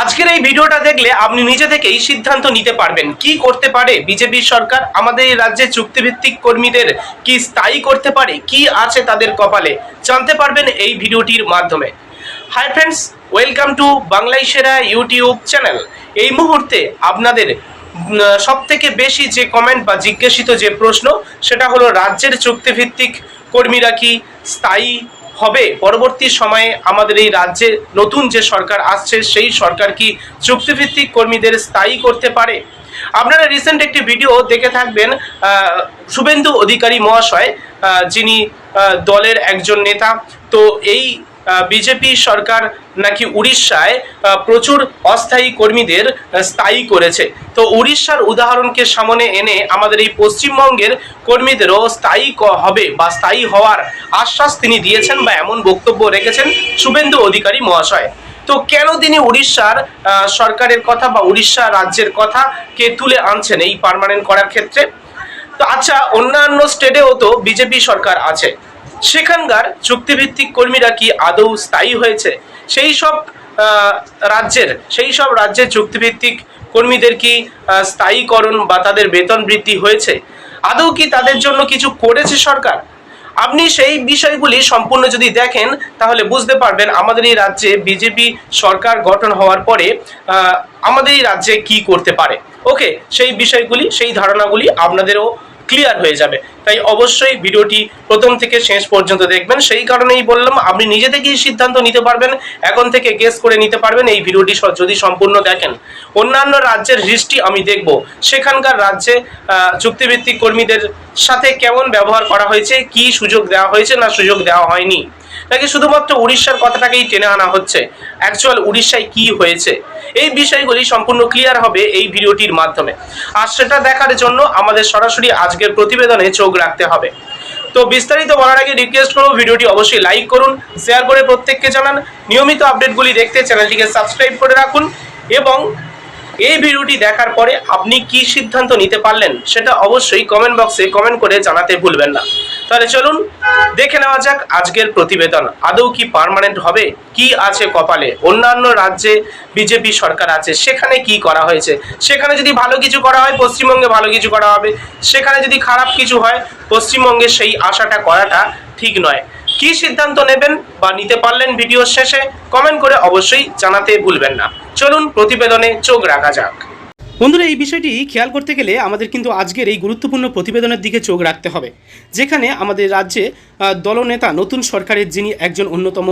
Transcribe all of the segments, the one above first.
আজকের এই ভিডিওটা দেখলে আপনি নিজে থেকেই সিদ্ধান্ত নিতে পারবেন কি করতে পারে বিজেপি সরকার, আমাদের এই রাজ্যে চুক্তিভিত্তিক কর্মীদের কি স্থায়ী করতে পারে, কি আছে তাদের কপালে, জানতে পারবেন এই ভিডিওটির মাধ্যমে। হাই ফ্রেন্ডস, ওয়েলকাম টু বাংলায় সেরা ইউটিউব চ্যানেল। এই মুহূর্তে আপনাদের সব থেকে বেশি যে কমেন্ট বা জিজ্ঞাসিত যে প্রশ্ন, সেটা হলো রাজ্যের চুক্তিভিত্তিক কর্মীরা কি স্থায়ী হবে পরবর্তী সময়ে। আমাদের এই রাজ্যে নতুন যে সরকার আসছে সেই সরকার কি চুক্তিভিত্তিক কর্মীদের স্থায়ী করতে পারে। আপনারা রিসেন্ট একটি ভিডিও দেখে থাকবেন, শুভেন্দু অধিকারী মহাশয়, যিনি দলের একজন নেতা। তো এই বিজেপি সরকার নাকি উড়িষ্যায় প্রচুর অস্থায়ী কর্মীদের স্থায়ী করেছে। তো উড়িষ্যার উদাহরণকে সামনে এনে আমাদের এই পশ্চিমবঙ্গের কর্মীদেরও স্থায়ী হবে বা স্থায়ী হওয়ার আশ্বাস তিনি দিয়েছেন বা এমন বক্তব্য রেখেছেন শুভেন্দু অধিকারী মহাশয়। তো কেন তিনি উড়িষ্যার সরকারের কথা বা উড়িষ্যা রাজ্যের কথাকে তুলে আনছেন এই পার্মানেন্ট করার ক্ষেত্রে? তো আচ্ছা, অন্যান্য স্টেটেও তো বিজেপি সরকার আছে, সেখানকার চুক্তিভিত্তিক কর্মীরা কি আদৌ স্থায়ী হয়েছে? সেই সব রাজ্যের চুক্তিভিত্তিক কর্মীদের কি স্থায়ীকরণ বা তাদের বেতন বৃদ্ধি হয়েছে? আদৌ কি তাদের জন্য কিছু করেছে সরকার? আপনি সেই বিষয়গুলি সম্পূর্ণ যদি দেখেন তাহলে বুঝতে পারবেন আমাদের এই রাজ্যে বিজেপি সরকার গঠন হওয়ার পরে আমাদের এই রাজ্যে কি করতে পারে। ওকে, সেই বিষয়গুলি, সেই ধারণাগুলি আপনাদেরও ক্লিয়ার হয়ে যাবে। তাই অবশ্যই ভিডিওটি প্রথম থেকে শেষ পর্যন্ত দেখবেন। সেই কারণেই বললাম, আপনি নিজে থেকেই সিদ্ধান্ত নিতে পারবেন, এখন থেকে গেস করে নিতে পারবেন এই ভিডিওটি যদি সম্পূর্ণ দেখেন। অন্যান্য রাজ্যের হিস্ট্রি আমি দেখব, সেখানকার রাজ্যে চুক্তিভিত্তিক কর্মীদের সাথে কেমন ব্যবহার করা হয়েছে, কি সুযোগ দেওয়া হয়েছে না সুযোগ দেওয়া হয়নি, নাকি শুধুমাত্র উড়িষ্যার কথাটাকেই টেনে আনা হচ্ছে। অ্যাকচুয়াল উড়িষ্যায় কি হয়েছে, এই বিষয়গুলি সম্পূর্ণ ক্লিয়ার হবে এই ভিডিওটির মাধ্যমে। আর সেটা দেখার জন্য আমাদের সরাসরি আজকের প্রতিবেদনে চোখ রাখতে হবে। তো বিস্তারিত বলার আগে রিকোয়েস্ট করব, ভিডিওটি অবশ্যই লাইক করুন, শেয়ার করে প্রত্যেককে জানান। নিয়মিত আপডেটগুলি দেখতে চ্যানেলটিকে সাবস্ক্রাইব করে রাখুন এবং এই ভিডিওটি দেখার পরে আপনি কি সিদ্ধান্ত নিতে পারলেন সেটা অবশ্যই কমেন্ট বক্সে কমেন্ট করে জানাতে ভুলবেন না। তাহলে চলুন দেখে নেওয়া যাক আজকের প্রতিবেদন। আদৌ কি পার্মানেন্ট হবে, কি আছে কপালে? অন্যান্য রাজ্যে বিজেপি সরকার আছে, সেখানে কি করা হয়েছে? সেখানে যদি ভালো কিছু করা হয় পশ্চিমবঙ্গে ভালো কিছু করা হবে, সেখানে যদি খারাপ কিছু হয় পশ্চিমবঙ্গে সেই আশাটা করাটা ঠিক নয়। কি সিদ্ধান্ত নেবেন বা নিতে পারলেন ভিডিওর শেষে কমেন্ট করে অবশ্যই জানাতে ভুলবেন না। চলুন প্রতিবেদনে চোখ রাখা যাক। বন্ধুরা, এই বিষয়টি খেয়াল করতে গেলে আমাদের কিন্তু আজকের এই গুরুত্বপূর্ণ প্রতিবেদনের দিকে চোখ রাখতে হবে, যেখানে আমাদের রাজ্যে দলনেতা, নতুন সরকারের যিনি একজন অন্যতম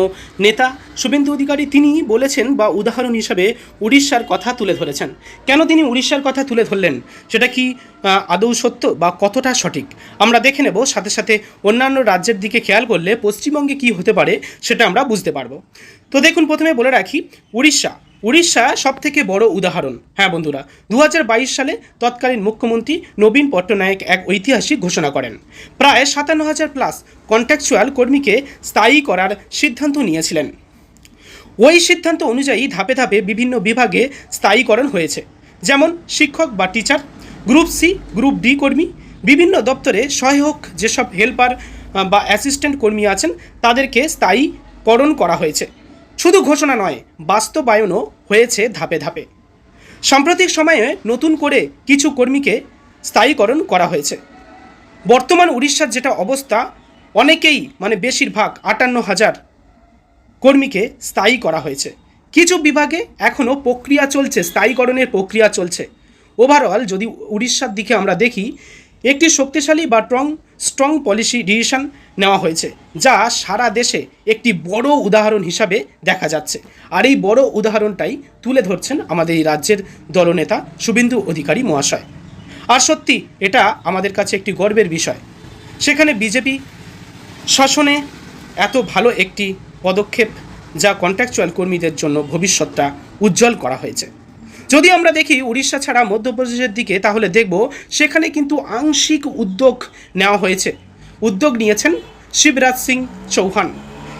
নেতা শুভেন্দু অধিকারী, তিনি বলেছেন বা উদাহরণ হিসাবে উড়িষ্যার কথা তুলে ধরেছেন। কেন তিনি উড়িষ্যার কথা তুলে ধরলেন, সেটা কি আদৌ সত্য বা কতটা সঠিক আমরা দেখে নেব। সাথে সাথে অন্যান্য রাজ্যের দিকে খেয়াল করলে পশ্চিমবঙ্গে কি হতে পারে সেটা আমরা বুঝতে পারবো। তো দেখুন, প্রথমে বলে রাখি, উড়িষ্যা সব থেকে বড় উদাহরণ। হ্যাঁ বন্ধুরা, 2022 সালে তৎকালীন মুখ্যমন্ত্রী নবীন পট্টনায়ক এক ঐতিহাসিক ঘোষণা করেন। প্রায় 57,000 প্লাস কন্ট্রাকচুয়াল কর্মীকে স্থায়ী করার সিদ্ধান্ত নিয়েছিলেন। ওই সিদ্ধান্ত অনুযায়ী ধাপে ধাপে বিভিন্ন বিভাগে স্থায়ীকরণ হয়েছে, যেমন শিক্ষক বা teacher, group C, group D কর্মী, বিভিন্ন দপ্তরে সহায়ক যেসব হেল্পার বা অ্যাসিস্ট্যান্ট কর্মী আছেন তাদেরকে স্থায়ীকরণ করা হয়েছে। শুধু ঘোষণা নয়, বাস্তবায়নও হয়েছে ধাপে ধাপে। সাম্প্রতিক সময়ে নতুন করে কিছু কর্মীকে স্থায়ীকরণ করা হয়েছে। বর্তমান উড়িষ্যার যেটা অবস্থা, অনেকেই বেশিরভাগ 58,000 কর্মীকে স্থায়ী করা হয়েছে। কিছু বিভাগে এখনও প্রক্রিয়া চলছে, স্থায়ীকরণের প্রক্রিয়া চলছে। ওভারঅল যদি উড়িষ্যার দিকে আমরা দেখি, একটি শক্তিশালী বা স্ট্রং পলিসি ডিসিশন নেওয়া হয়েছে, যা সারা দেশে একটি বড় উদাহরণ হিসাবে দেখা যাচ্ছে। আর এই বড় উদাহরণটাই তুলে ধরছেন আমাদের এই রাজ্যের দলনেতা শুভেন্দু অধিকারী মহাশয়। আর সত্যি এটা আমাদের কাছে একটি গর্বের বিষয়, সেখানে বিজেপি শাসনে এত ভালো একটি পদক্ষেপ, যা কন্ট্রাকচুয়াল কর্মীদের জন্য ভবিষ্যৎটা উজ্জ্বল করা হয়েছে। যদি আমরা দেখি উড়িষ্যা ছাড়া মধ্যপ্রদেশের দিকে, তাহলে দেখব সেখানে কিন্তু আংশিক উদ্যোগ নেওয়া হয়েছে। উদ্যোগ নিয়েছেন শিবরাজ সিং চৌহান।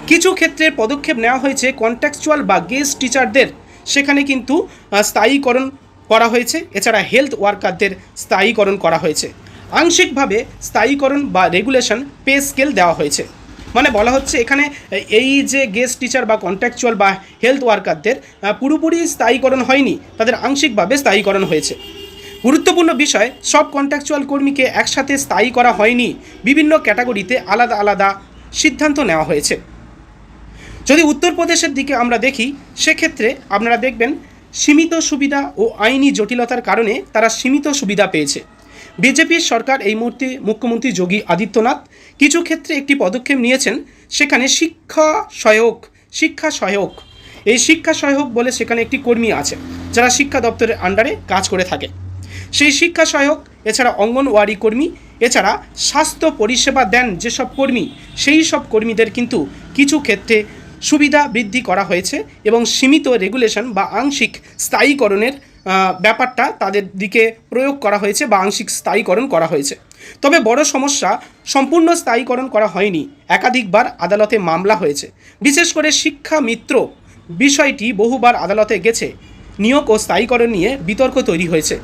কিছু ক্ষেত্রে পদক্ষেপ নেওয়া হয়েছে কন্ট্রাকচুয়াল বা গেস্ট টিচারদের, সেখানে কিন্তু স্থায়ীকরণ করা হয়েছে। এছাড়া হেলথ ওয়ার্কারদের স্থায়ীকরণ করা হয়েছে। আংশিকভাবে স্থায়ীকরণ বা রেগুলেশন পে স্কেল দেওয়া হয়েছে। মানে বলা হচ্ছে এখানে এই যে গেস্ট টিচার বা কন্ট্রাকচুয়াল বা হেলথ ওয়ার্কারদের পুরোপুরি স্থায়ীকরণ হয়নি, তাদের আংশিকভাবে স্থায়ীকরণ হয়েছে। গুরুত্বপূর্ণ বিষয়, সব কন্ট্রাকচুয়াল কর্মীকে একসাথে স্থায়ী করা হয়নি, বিভিন্ন ক্যাটাগরিতে আলাদা আলাদা সিদ্ধান্ত নেওয়া হয়েছে। যদি উত্তরপ্রদেশের দিকে আমরা দেখি, সেক্ষেত্রে আপনারা দেখবেন সীমিত সুবিধা ও আইনি জটিলতার কারণে তারা সীমিত সুবিধা পেয়েছে। বিজেপির সরকার এই মুহূর্তে মুখ্যমন্ত্রী যোগী আদিত্যনাথ কিছু ক্ষেত্রে একটি পদক্ষেপ নিয়েছেন, সেখানে শিক্ষা সহায়ক এই শিক্ষা সহায়ক বলে সেখানে একটি কর্মী আছে যারা শিক্ষা দপ্তরের আন্ডারে কাজ করে থাকে। সেই শিক্ষা সহায়ক, এছাড়া অঙ্গনওয়াড়ি কর্মী, এছাড়া স্বাস্থ্য পরিষেবা দেন যেসব কর্মী, সেই সব কর্মীদের কিন্তু কিছু ক্ষেত্রে সুবিধা বৃদ্ধি করা হয়েছে এবং সীমিত রেগুলেশন বা আংশিক স্থায়ীকরণের ব্যাপারটা তাদের দিকে প্রয়োগ করা হয়েছে বা আংশিক স্থায়ীকরণ করা হয়েছে। তবে বড় সমস্যা, সম্পূর্ণ স্থায়ীকরণ করা হয়নি, একাধিকবার আদালতে মামলা হয়েছে। বিশেষ করে শিক্ষা মিত্র বিষয়টি বহুবার আদালতে গেছে, নিয়োগ ও স্থায়ীকরণ নিয়ে বিতর্ক তৈরি হয়েছে।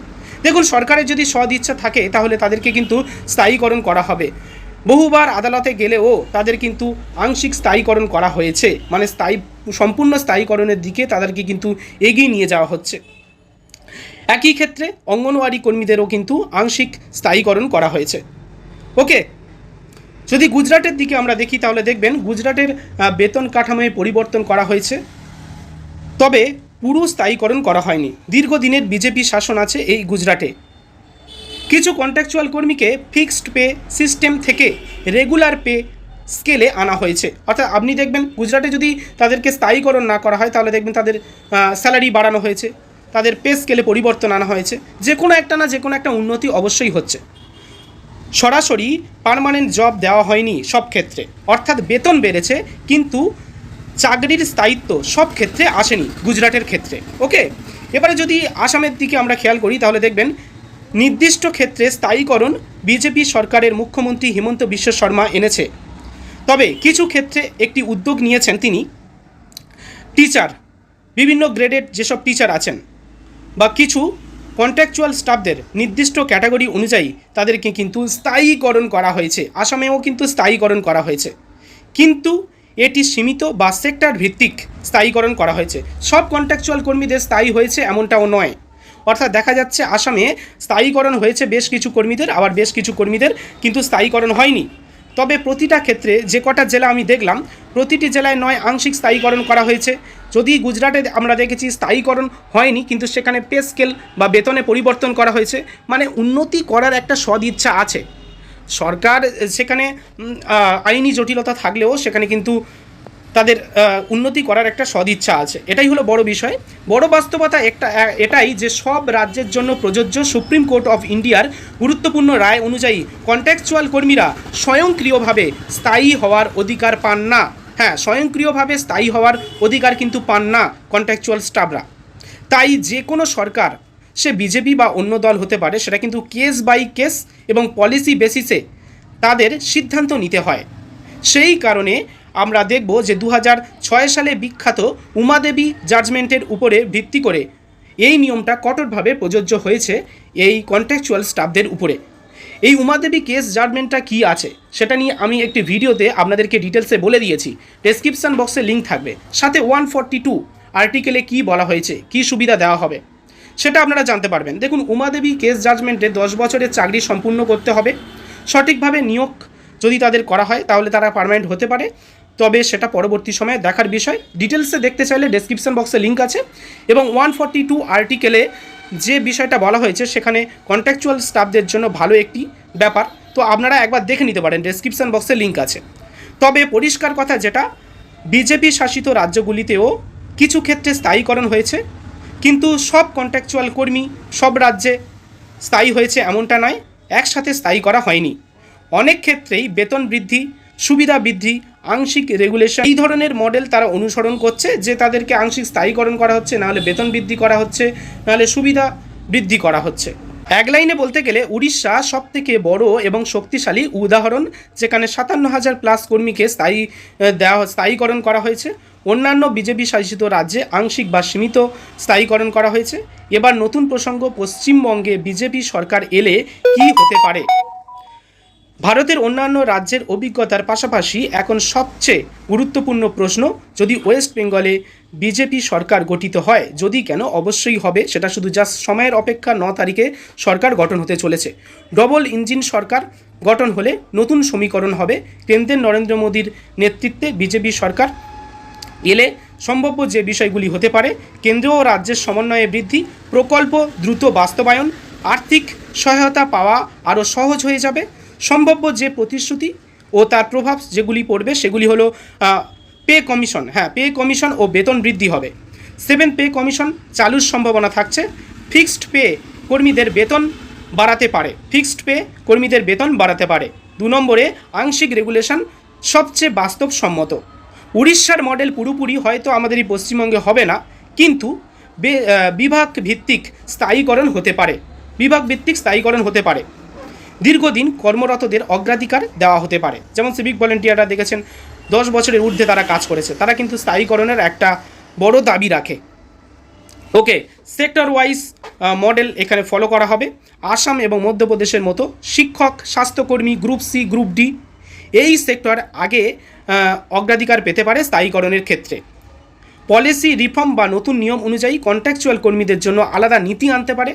দেখুন, সরকারের যদি সদ ইচ্ছা থাকে তাহলে তাদেরকে কিন্তু স্থায়ীকরণ করা হবে। বহুবার আদালতে গেলেও তাদের কিন্তু আংশিক স্থায়ীকরণ করা হয়েছে, মানে সম্পূর্ণ স্থায়ীকরণের দিকে তাদেরকে কিন্তু এগিয়ে নিয়ে যাওয়া হচ্ছে। একই ক্ষেত্রে অঙ্গনওয়াড়ি কর্মীদেরও কিন্তু আংশিক স্থায়ীকরণ করা হয়েছে। ওকে, যদি গুজরাটের দিকে আমরা দেখি তাহলে দেখবেন গুজরাটের বেতন কাঠামোয় পরিবর্তন করা হয়েছে, তবে পুরো স্থায়ীকরণ করা হয়নি। দীর্ঘদিনের বিজেপি শাসন আছে এই গুজরাটে। কিছু কন্ট্রাকচুয়াল কর্মীকে ফিক্সড পে সিস্টেম থেকে রেগুলার পে স্কেলে আনা হয়েছে। অর্থাৎ আপনি দেখবেন গুজরাটে যদি তাদেরকে স্থায়ীকরণ না করা হয় তাহলে দেখবেন তাদের স্যালারি বাড়ানো হয়েছে, তাদের পে স্কেলে পরিবর্তন আনা হয়েছে। যে কোনো একটা উন্নতি অবশ্যই হচ্ছে। সরাসরি পার্মানেন্ট জব দেওয়া হয়নি সব ক্ষেত্রে, অর্থাৎ বেতন বেড়েছে কিন্তু চাকরির স্থায়িত্ব সব ক্ষেত্রে আসেনি গুজরাটের ক্ষেত্রে। ওকে, এবারে যদি আসামের দিকে আমরা খেয়াল করি তাহলে দেখবেন নির্দিষ্ট ক্ষেত্রে স্থায়ীকরণ বিজেপি সরকারের মুখ্যমন্ত্রী হিমন্ত বিশ্ব শর্মা এনেছে। তবে কিছু ক্ষেত্রে একটি উদ্যোগ নিয়েছেন তিনি। টিচার, বিভিন্ন গ্রেডের যেসব টিচার আছেন বা কিছু কন্ট্রাকচুয়াল স্টাফদের নির্দিষ্ট ক্যাটাগরি অনুযায়ী তাদেরকে কিন্তু স্থায়ীকরণ করা হয়েছে। আসামেও কিন্তু স্থায়ীকরণ করা হয়েছে, কিন্তু এটি সীমিত বা সেক্টর ভিত্তিক স্থায়ীকরণ করা হয়েছে। সব কন্ট্রাকচুয়াল কর্মীদের স্থায়ী হয়েছে এমনটাও নয়। অর্থাৎ দেখা যাচ্ছে আসামে স্থায়ীকরণ হয়েছে বেশ কিছু কর্মীদের, আবার বেশ কিছু কর্মীদের কিন্তু স্থায়ীকরণ হয়নি। তবে প্রতিটা ক্ষেত্রে যে কটা জেলা আমি দেখলাম, প্রতিটি জেলায় নয় আংশিক স্থায়ীকরণ করা হয়েছে। যদি গুজরাটে আমরা দেখেছি স্থায়ীকরণ হয়নি, কিন্তু সেখানে পে স্কেল বা বেতনে পরিবর্তন করা হয়েছে, মানে উন্নতি করার একটা সদিচ্ছা আছে। সরকার সেখানে আইনি জটিলতা থাকলেও সেখানে কিন্তু তাদের উন্নতি করার একটা সদিচ্ছা আছে। এটাই হলো বড় বিষয়। বড় বাস্তবতা এটাই যে সব রাজ্যের জন্য প্রযোজ্য সুপ্রিম কোর্ট অফ ইন্ডিয়ার গুরুত্বপূর্ণ রায় অনুযায়ী কন্ট্রাকচুয়াল কর্মীরা স্বয়ংক্রিয়ভাবে স্থায়ী হওয়ার অধিকার পান না। হ্যাঁ, স্বয়ংক্রিয়ভাবে স্থায়ী হওয়ার অধিকার কিন্তু পান না কন্ট্রাকচুয়াল স্টাফরা। তাই যে কোনো সরকার, সে বিজেপি বা অন্য দল হতে পারে, সেটা কিন্তু কেস বাই কেস এবং পলিসি বেসিসে তাদের সিদ্ধান্ত নিতে হয়। সেই কারণে আমরা দেখব যে 2006 সালে বিখ্যাত উমাদেবী জাজমেন্টের উপরে ভিত্তি করে এই নিয়মটা কঠোরভাবে প্রযোজ্য হয়েছে এই কন্ট্রাকচুয়াল স্টাফদের উপরে। এই উমাদেবী কেস জাজমেন্টটা কী আছে সেটা নিয়ে আমি একটি ভিডিওতে আপনাদেরকে ডিটেলসে বলে দিয়েছি, ডেসক্রিপশান বক্সে লিঙ্ক থাকবে। সাথে 142 আর্টিকেলে কী বলা হয়েছে, কী সুবিধা দেওয়া হবে সেটা আপনারা জানতে পারবেন। দেখুন, উমাদেবী কেস জাজমেন্টে 10 বছরের চাকরি সম্পূর্ণ করতে হবে। সঠিকভাবে নিয়োগ যদি তাদের করা হয় তাহলে তারা পার্মানেন্ট হতে পারে, তবে সেটা পরবর্তী সময়ে দেখার বিষয়। ডিটেলসে দেখতে চাইলে ডেসক্রিপশন বক্সে লিঙ্ক আছে। এবং 142 আর্টিকেলে যে বিষয়টা বলা হয়েছে সেখানে কন্ট্রাকচুয়াল স্টাফদের জন্য ভালো একটি ব্যাপার, তো আপনারা একবার দেখে নিতে পারেন, ডেসক্রিপশন বক্সে লিঙ্ক আছে। তবে পরিষ্কার কথা যেটা, বিজেপি শাসিত রাজ্যগুলিতেও কিছু ক্ষেত্রে স্থায়ীকরণ হয়েছে, কিন্তু সব কন্ট্রাকচুয়াল কর্মী সব রাজ্যে স্থায়ী হয়েছে এমনটা নয়, একসাথে স্থায়ী করা হয়নি। অনেক ক্ষেত্রেই বেতন বৃদ্ধি, সুবিধা বৃদ্ধি, আংশিক রেগুলেশন, এই ধরনের মডেল তারা অনুসরণ করছে, যে তাদেরকে আংশিক স্থায়ীকরণ করা হচ্ছে, নাহলে বেতন বৃদ্ধি করা হচ্ছে, নাহলে সুবিধা বৃদ্ধি করা হচ্ছে। এক লাইনে বলতে গেলে উড়িষ্যা সবথেকে বড় এবং শক্তিশালী উদাহরণ, যেখানে 57,000 প্লাস কর্মীকে স্থায়ীকরণ করা হয়েছে। অন্যান্য বিজেপি শাসিত রাজ্যে আংশিক বা সীমিত স্থায়ীকরণ করা হয়েছে। এবার নতুন প্রসঙ্গ, পশ্চিমবঙ্গে বিজেপি সরকার এলে কি হতে পারে। ভারতের অন্যান্য রাজ্যের অভিজ্ঞতার পাশাপাশি এখন সবচেয়ে গুরুত্বপূর্ণ প্রশ্ন, যদি ওয়েস্ট বেঙ্গলে বিজেপি সরকার গঠিত হয়, যদি কেন, অবশ্যই হবে, সেটা শুধু জাস্ট সময়ের অপেক্ষা। 9 তারিখে সরকার গঠন হতে চলেছে। ডবল ইঞ্জিন সরকার গঠন হলে নতুন সমীকরণ হবে। কেন্দ্রের নরেন্দ্র মোদীর নেতৃত্বে বিজেপি সরকার এলে সম্ভাব্য যে বিষয়গুলি হতে পারে: কেন্দ্র ও রাজ্যের সমন্বয়ে বৃদ্ধি, প্রকল্প দ্রুত বাস্তবায়ন, আর্থিক সহায়তা পাওয়া আরও সহজ হয়ে যাবে। সম্ভাব্য যে প্রতিশ্রুতি ও তার প্রভাব যেগুলি পড়বে সেগুলি হলো পে কমিশন, পে কমিশন ও বেতন বৃদ্ধি হবে। 7 পে কমিশন চালুর সম্ভাবনা থাকছে। ফিক্সড পে কর্মীদের বেতন বাড়াতে পারে, 2 নম্বরে আংশিক রেগুলেশন সবচেয়ে বাস্তবসম্মত। উড়িষ্যার মডেল পুরোপুরি হয়তো আমাদের এই পশ্চিমবঙ্গে হবে না, কিন্তু বিভাগ ভিত্তিক স্থায়ীকরণ হতে পারে। দীর্ঘদিন কর্মরতদের অগ্রাধিকার দেওয়া হতে পারে, যেমন সিভিক ভলেন্টিয়াররা দেখেছেন 10 বছরের ঊর্ধ্বে তারা কাজ করেছে, তারা কিন্তু স্থায়ীকরণের একটা বড় দাবি রাখে। ওকে, সেক্টর ওয়াইজ মডেল এখানে ফলো করা হবে। আসাম এবং মধ্যপ্রদেশের মতো শিক্ষক, স্বাস্থ্যকর্মী, গ্রুপ সি, গ্রুপ ডি এই সেক্টর আগে অগ্রাধিকার পেতে পারে স্থায়ীকরণের ক্ষেত্রে। পলিসি রিফর্ম বা নতুন নিয়ম অনুযায়ী কন্ট্রাকচুয়াল কর্মীদের জন্য আলাদা নীতি আনতে পারে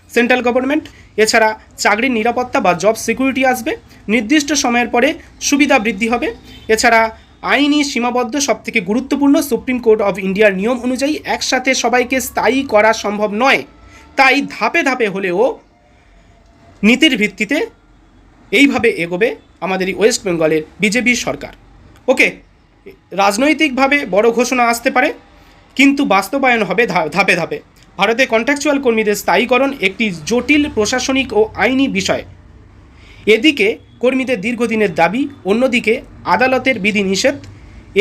সেন্ট্রাল গভর্নমেন্ট। এছাড়া চাকরির নিরাপত্তা বা জব সিকিউরিটি আসবে, নির্দিষ্ট সময়ের পরে সুবিধা বৃদ্ধি হবে। এছাড়া আইনি সীমাবদ্ধ, সবথেকে গুরুত্বপূর্ণ, সুপ্রিম কোর্ট অফ ইন্ডিয়ার নিয়ম অনুযায়ী একসাথে সবাইকে স্থায়ী করা সম্ভব নয়, তাই ধাপে ধাপে হলেও নীতির ভিত্তিতে এইভাবে এগোবে আমাদের এই ওয়েস্ট বেঙ্গলের বিজেপি সরকার। ওকে, রাজনৈতিকভাবে বড় ঘোষণা আসতে পারে, কিন্তু বাস্তবায়ন হবে ধাপে ধাপে। ভারতে কন্ট্রাকচুয়াল কর্মীদের স্থায়ীকরণ একটি জটিল প্রশাসনিক ও আইনি বিষয়। এদিকে কর্মীদের দীর্ঘদিনের দাবি, অন্যদিকে আদালতের বিধিনিষেধ,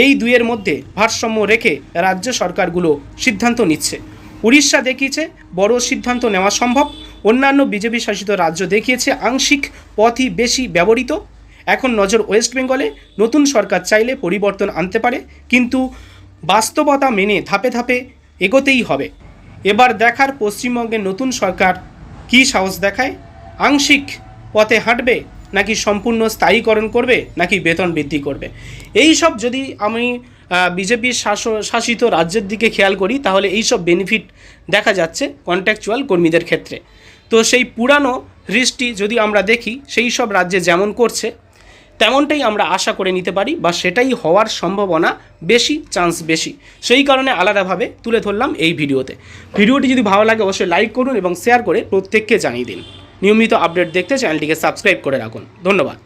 এই দুইয়ের মধ্যে ভারসাম্য রেখে রাজ্য সরকারগুলো সিদ্ধান্ত নিচ্ছে। উড়িষ্যা দেখিয়েছে বড় সিদ্ধান্ত নেওয়া সম্ভব, অন্যান্য বিজেপি শাসিত রাজ্য দেখিয়েছে আংশিক পথই বেশি ব্যবহৃত। এখন নজর ওয়েস্ট বেঙ্গলে। নতুন সরকার চাইলে পরিবর্তন আনতে পারে, কিন্তু বাস্তবতা মেনে ধাপে ধাপে এগোতেই হবে। এবার দেখার পশ্চিমবঙ্গের নতুন সরকার কী সাহস দেখায়, আংশিক পথে হাঁটবে, নাকি সম্পূর্ণ স্থায়ীকরণ করবে, নাকি বেতন বৃদ্ধি করবে। এই সব যদি আমি বিজেপির শাসিত রাজ্যের দিকে খেয়াল করি, তাহলে এই সব বেনিফিট দেখা যাচ্ছে কন্ট্রাকচুয়াল কর্মীদের ক্ষেত্রে। তো সেই পুরানো হিস্ট্রি যদি আমরা দেখি, সেই সব রাজ্যে যেমন করছে তেমনটাই আমরা আশা করে নিতে পারি, বা সেটাই হওয়ার সম্ভাবনা বেশি, চান্স বেশি। সেই কারণে আলাদাভাবে তুলে ধরলাম এই ভিডিওতে। ভিডিওটি যদি ভালো লাগে অবশ্যই লাইক করুন এবং শেয়ার করে প্রত্যেককে জানিয়ে দিন। নিয়মিত আপডেট দেখতে চ্যানেলটিকে সাবস্ক্রাইব করে রাখুন। ধন্যবাদ।